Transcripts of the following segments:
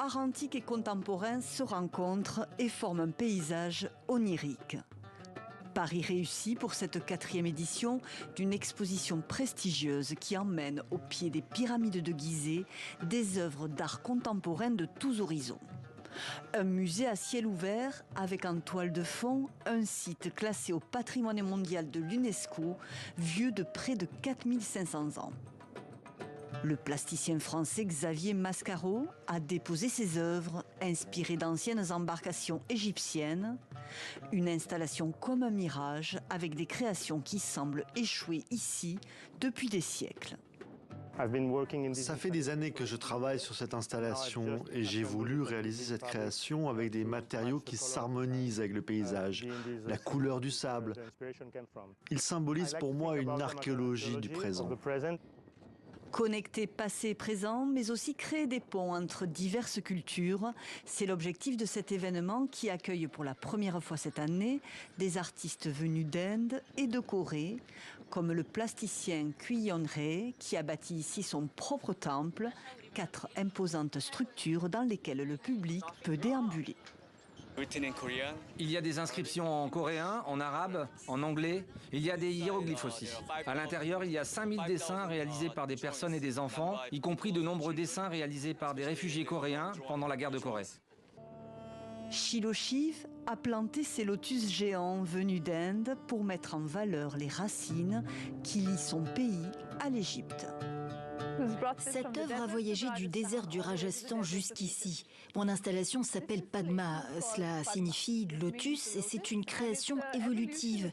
art antique et contemporain se rencontrent et forment un paysage onirique. Pari réussi pour cette 4e édition d'une exposition prestigieuse qui emmène au pied des pyramides de Gizeh des œuvres d'art contemporain de tous horizons. Un musée à ciel ouvert avec en toile de fond un site classé au patrimoine mondial de l'UNESCO, vieux de près de 4500 ans. Le plasticien français Xavier Mascaro a déposé ses œuvres inspirées d'anciennes embarcations égyptiennes. Une installation comme un mirage avec des créations qui semblent échouer ici depuis des siècles. Ça fait des années que je travaille sur cette installation et j'ai voulu réaliser cette création avec des matériaux qui s'harmonisent avec le paysage, la couleur du sable. Il symbolise pour moi une archéologie du présent. Connecter passé et présent, mais aussi créer des ponts entre diverses cultures, c'est l'objectif de cet événement qui accueille pour la première fois cette année des artistes venus d'Inde et de Corée, comme le plasticien Kuyon Rhee qui a bâti ici son propre temple, 4 imposantes structures dans lesquelles le public peut déambuler. Il y a des inscriptions en coréen, en arabe, en anglais. Il y a des hiéroglyphes aussi. À l'intérieur, il y a 5000 dessins réalisés par des personnes et des enfants, y compris de nombreux dessins réalisés par des réfugiés coréens pendant la guerre de Corée. Shilo Shiv a planté ces lotus géants venus d'Inde pour mettre en valeur les racines qui lient son pays à l'Égypte. Cette œuvre a voyagé du désert du Rajasthan jusqu'ici. Mon installation s'appelle Padma. Cela signifie lotus et c'est une création évolutive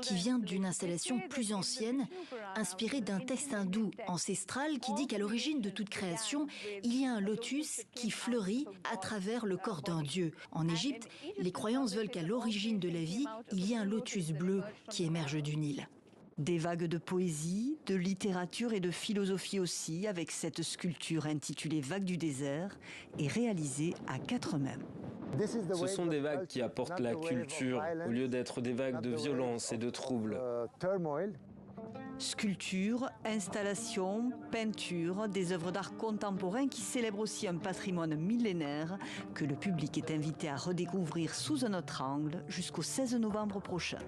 qui vient d'une installation plus ancienne, inspirée d'un texte hindou ancestral qui dit qu'à l'origine de toute création, il y a un lotus qui fleurit à travers le corps d'un dieu. En Égypte, les croyances veulent qu'à l'origine de la vie, il y a un lotus bleu qui émerge du Nil. Des vagues de poésie, de littérature et de philosophie aussi, avec cette sculpture intitulée Vagues du désert et réalisée à 4 mains. Ce sont des vagues qui apportent la culture, au lieu d'être des vagues de violence et de troubles. Sculpture, installation, peinture, des œuvres d'art contemporain qui célèbrent aussi un patrimoine millénaire que le public est invité à redécouvrir sous un autre angle jusqu'au 16 novembre prochain.